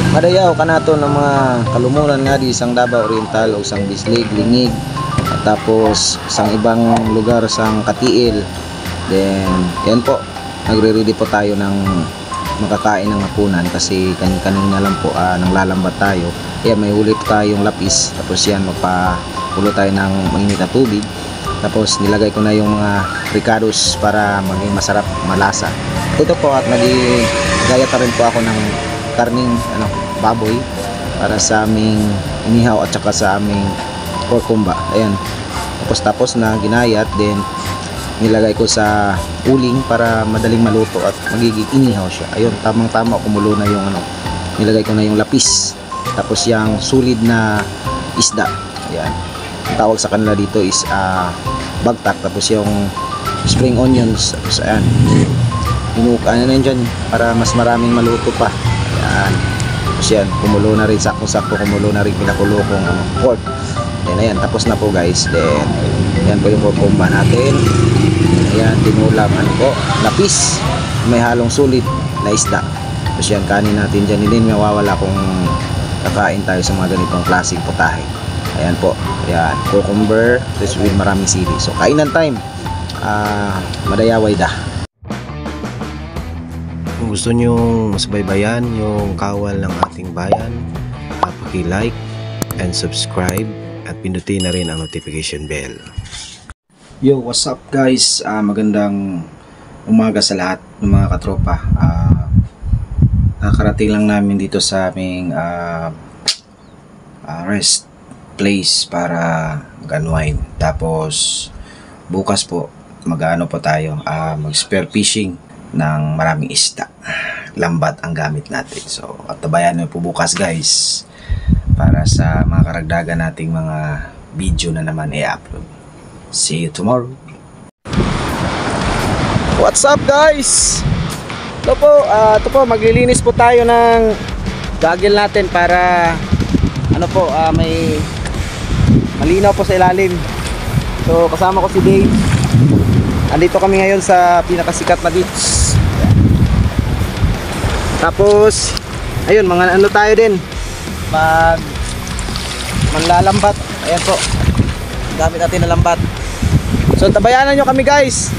Madayaw kanato ng mga kalumunan nga di isang Davao Oriental o isang Bislig, Lingig, at tapos isang ibang lugar sang Katiil. Then yan po, nagre-ready po tayo ng makakain ng hapunan kasi kanin-kanin na lang po nang lalambat tayo. Ayan, may ulit tayong lapis, tapos yan magpakulo tayo ng mainit na tubig, tapos nilagay ko na yung mga ricados para maging masarap, malasa. Ito po, at nagigayat rin po ako ng karning baboy para sa aming inihaw at saka sa aming pork kumba. Ayan, tapos na ginayat, then nilagay ko sa uling para madaling maluto at magiging inihaw siya. Ayun, tamang-tama, kumulo na yung nilagay ko na yung lapis, tapos yung solid na isda. Ayan, ang tawag sa kanila dito is bagtak, tapos yung spring onions, tapos ayan, inukaan na dyan para mas maraming maluto pa. Ayan, tapos yan, kumulo na rin, sakto-sakto kumulo na rin, pinakulo kong pork. Then ayan, tapos na po guys. Then yan po yung pork kumba natin. Ayan, tinulang po, lapis, may halong sulit na isda. Tapos yan, kanin natin dyan, hindi mawawala kung kakain tayo sa mga ganitong klaseng putahe. Ayan po, ayan, cucumber with maraming sili. So kainan time, madayaway da. Kung gusto nyo masubaybayan yung kawal ng ating bayan, paki-like and subscribe at pindutin na rin ang notification bell. Yo, what's up guys? Magandang umaga sa lahat ng mga katropa. Nakarating lang namin dito sa aming rest place para mag-unwind. Tapos bukas po mag-ano po tayo, mag-spear fishing ng maraming isda. Lambat ang gamit natin. So, at tabayan nyo po bukas guys para sa mga karagdagan nating mga video na naman i-upload. See you tomorrow. What's up guys? Ito po, maglilinis po tayo ng gagil natin para may malinaw po sa ilalim. So kasama ko si Dave. Andito kami ngayon sa pinakasikat na beach. Tapos ayun, mga tayo din, manlalambat. Ayan po, gamit natin na lambat. So tabayanan nyo kami guys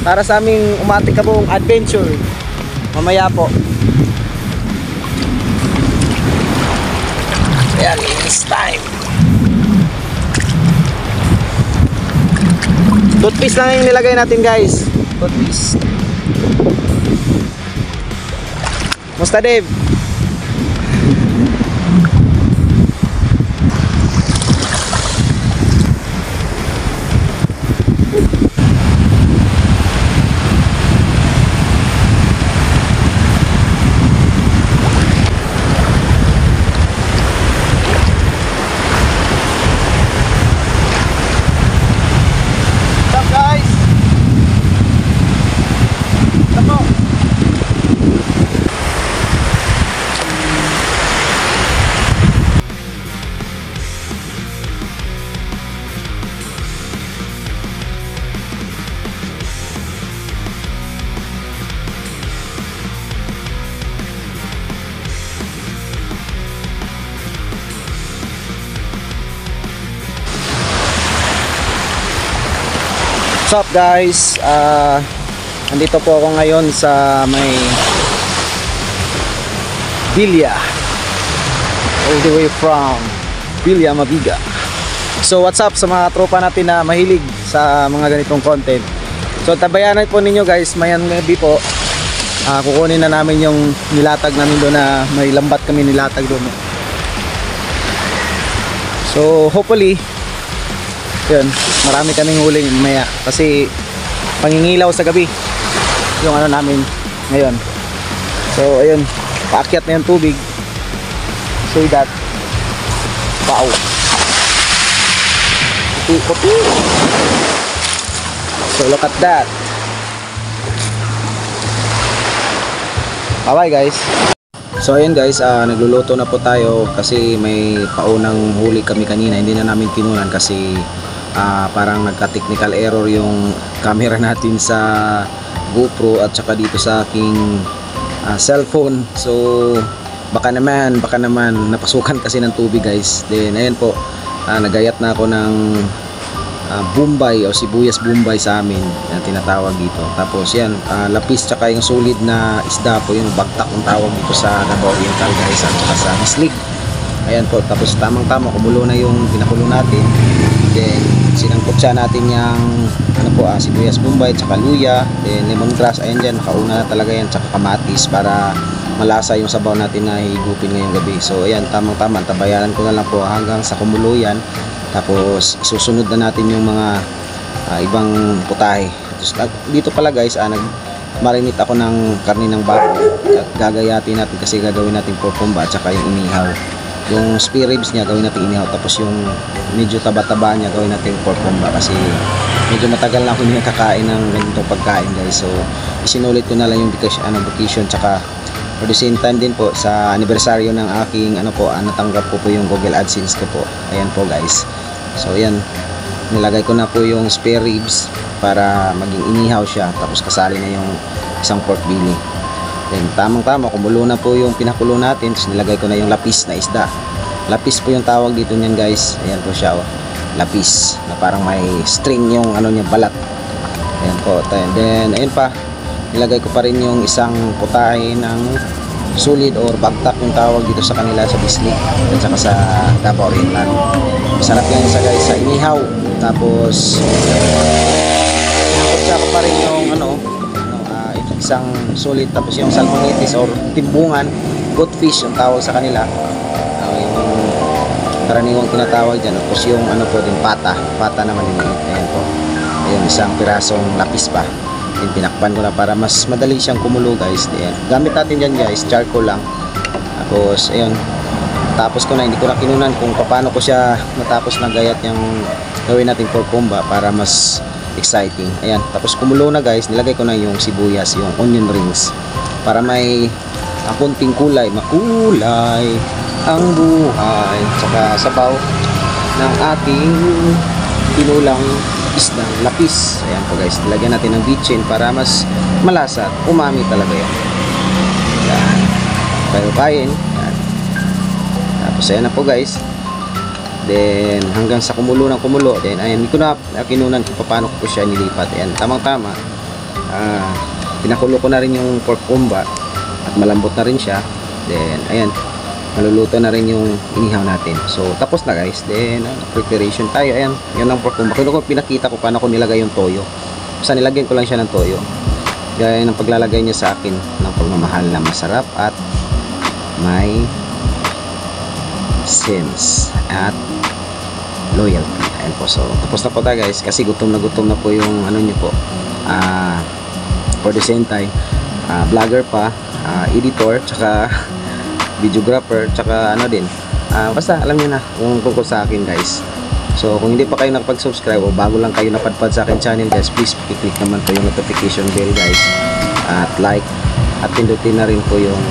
para sa aming umatikabong adventure mamaya po. Ayan, it's time. Toothpaste lang yung nilagay natin guys. Toothpaste. Musta Dave? What's up guys? Andito po ako ngayon sa may Villa, all the way from Villa Mabiga. So what's up sa mga tropa natin na mahilig sa mga ganitong content. So tabayanan po ninyo guys, mayan gabi po kukunin na namin yung nilatag namin doon, na may lambat kami nilatag doon. So hopefully yun, marami kaming huling mamaya kasi pangingilaw sa gabi yung namin ngayon. So ayun, paakyat na yung tubig. So that, wow, puti. So look at that. Bye bye guys. So ayun guys, nagluluto na po tayo kasi may paunang huli kami kanina, hindi na namin kinunan kasi parang nagka-technical error yung camera natin sa GoPro at saka dito sa aking cellphone. So baka naman napasukan kasi ng tubig guys. Then ayan po, nagayat na ako ng Bombay o sibuyas Bombay sa amin, yan tinatawag dito. Tapos yan, lapis tsaka yung solid na isda po, yung bagtak ang tawag dito sa Davao Oriental guys, at saka sa bislig. Ayan po, tapos tamang tama kumulo na yung pinakulo natin. Then sinangkot siya natin yung sibuyas Bombay tsaka luya, then lemongrass. Ayan dyan, nakauna na talaga yan, tsaka kamatis para malasa yung sabaw natin na higupin ngayong gabi. So ayan, tamang tama, tabayanan ko na lang po hanggang sa kumulo yan. Tapos isusunod na natin yung mga ibang putahe. Dito pala guys, nag-marinate ako ng karne ng baboy. Gagayatin natin kasi gagawin natin porkomba at saka yung inihaw. Yung spare ribs niya gawin natin inihaw, tapos yung medyo taba-taba niya gawin natin porkomba kasi medyo matagal na ako hindi nakakain ng ganitong pagkain guys. So isinulit ko na lang yung vacation tsaka for the same time din po sa anibersaryo ng aking natanggap ko po yung Google AdSense ko po. Ayan po guys. So ayan, nilagay ko na po yung spare ribs para maging inihaw siya, tapos kasali na yung isang pork belly. Then tamang tama kumulo na po yung pinakulo natin, tapos nilagay ko na yung lapis na isda. Lapis po yung tawag dito niyan guys. Ayan po siya, lapis na parang may string yung niya, balat. Ayan po. Then ayun pa, nilagay ko pa rin yung isang putahe ng solid or bagtak yung tawag dito sa kanila sa bislig at saka sa Davao Oriental. Masarap yan isa guys sa inihaw. Tapos nakutsa ko pa rin yung isang solid, tapos yung salmonitis or timbungan, goatfish yung tawag sa kanila, yung karaniwang tinatawag dyan. Tapos yung po din pata naman din. Ayan po, ayun, isang pirasong lapis pa. Tinakpan ko na para mas madali siyang kumulo guys. Ayan. Gamit natin dyan guys, charcoal lang. Tapos ayun, tapos ko na, hindi ko na kinunan kung paano ko siya matapos na gayat yung gawin natin porkomba para mas exciting. Ayan, tapos kumulo na guys, nilagay ko na yung sibuyas, yung onion rings para may konting kulay, makulay ang buhay. Tsaka sabaw ng ating pinulang isda, lapis. Ayan po guys, nilagyan natin ng bitchin para mas malasa at umami talaga yan. Ayan, payo-payin. Tapos ayan na po guys. Then hanggang sa kumulo ng kumulo, then ayan, hindi ko na kinunan kung paano ko siya nilipat. Ayan, tamang tama, pinakulo ko na rin yung pork kumba at malambot na rin siya. Then ayan, maluluto na rin yung inihaw natin. So tapos na guys. Then preparation tayo. Ayan, yan ang pork kumba. Pinakita ko paano ko nilagay yung toyo. Basta nilagyan ko lang siya ng toyo. Gaya ng paglalagay niya sa akin ng pagmamahal na masarap at may sense at loyalty. Ayan po. So tapos na po tayo guys, kasi gutom na po yung niyo po. For the same time, vlogger pa, editor, tsaka videographer, tsaka din, basta alam niyo na kung tungkol sa akin guys. So kung hindi pa kayo nakapag-subscribe o bago lang kayo napadpad sa akin channel guys, please i-click naman po yung notification bell guys, at like, at pindutin na rin po yung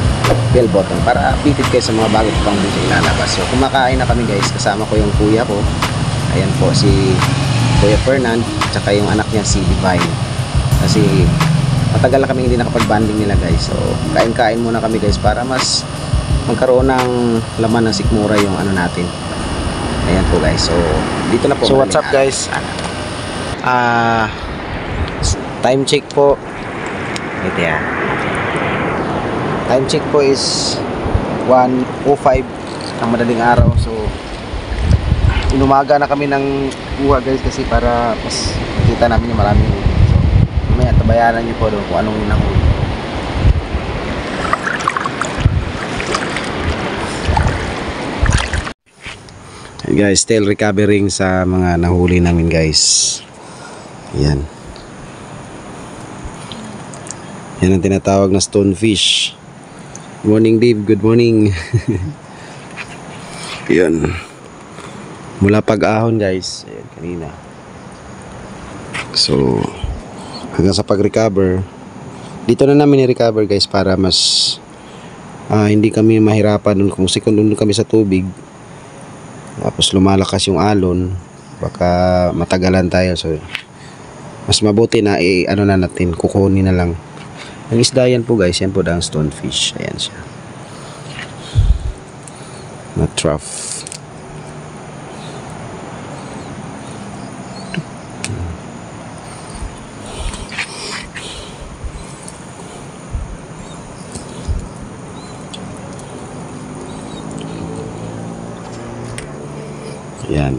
bell button para updated kayo sa mga bago pang video ilalabas. So kumakain na kami guys, kasama ko yung kuya ko. Ayan po, si Kuya Fernand, tsaka yung anak niya si Divine, kasi matagal na kami hindi nakapag-banding nila guys. So kain-kain muna kami guys para mas magkaroon ng laman ng sikmura yung natin. Ayan po guys. So dito na po. So what's up guys? Time check po. Ito yan. Time check po is 1:05 ng madaling araw. So inumaga na kami ng kuha guys, kasi para mas makita namin yung maraming huli. So mamaya tabayanan nyo po doon kung anong nahuli. Guys, still recovering sa mga nahuli namin guys. Yan. Yan ang tinatawag na stonefish. Good morning Dave, good morning. Yan. Mula pag-ahon guys. Ayan, kanina. So hanggang sa pag-recover, dito na namin i-recover guys para mas hindi kami mahirapan dun kung doon kami sa tubig. Tapos lumalakas yung alon, baka matagalan tayo. So mas mabuti na na natin, kukunin na lang. Ang isda yan po guys, yan po ang stonefish. Ayan siya. na trough. Yan.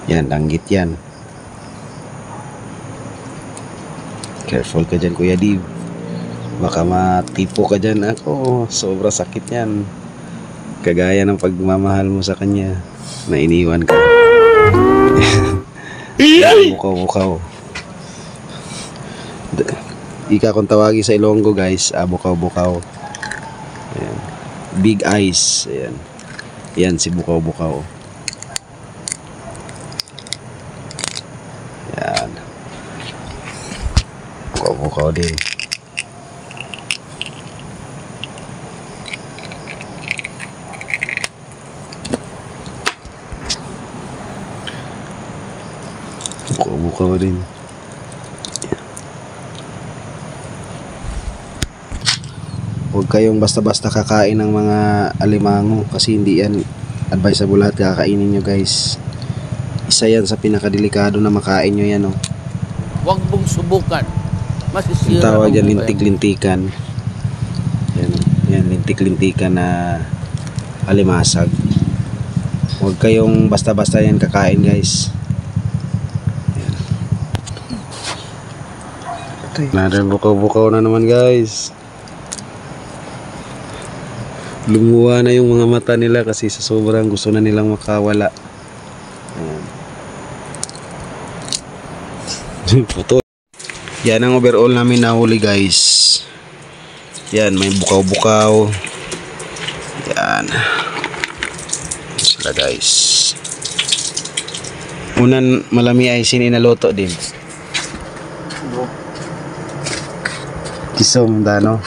Yan, langgit yan. Careful ka dyan, Kuya Dave. Baka matipo ka dyan. Ako, sobra sakit yan. Kagaya ng pagmamahal mo sa kanya na iniwan ka. Bukaw-bukaw. Ika kung tawagi sa Ilonggo, guys, bukaw-bukaw. Ayan. Big eyes. Ayan. Yan si bukaw-bukaw. Yan. Bukaw-bukaw din. Bukaw-bukaw din. Huwag kayong basta-basta kakain ng mga alimango kasi hindi yan advisable lahat kakainin nyo, guys. Isa yan sa pinakadelikado na makain nyo yan, oh. Huwag mong subukan. Ang Masisira tawag ang yan, buhay. lintik-lintikan. Yan, yan, lintik-lintikan na alimasag. Huwag kayong basta-basta yan kakain, guys. Yan. Another bukaw-bukaw na naman, guys. Lumuwa na yung mga mata nila kasi sa sobrang gusto na nilang makawala. Puto. Yan ang overall namin nahuli, guys. Yan, may bukaw-bukaw. Yan. Yan sila, guys. Unan malami ay sininaluto din. Kisom dano.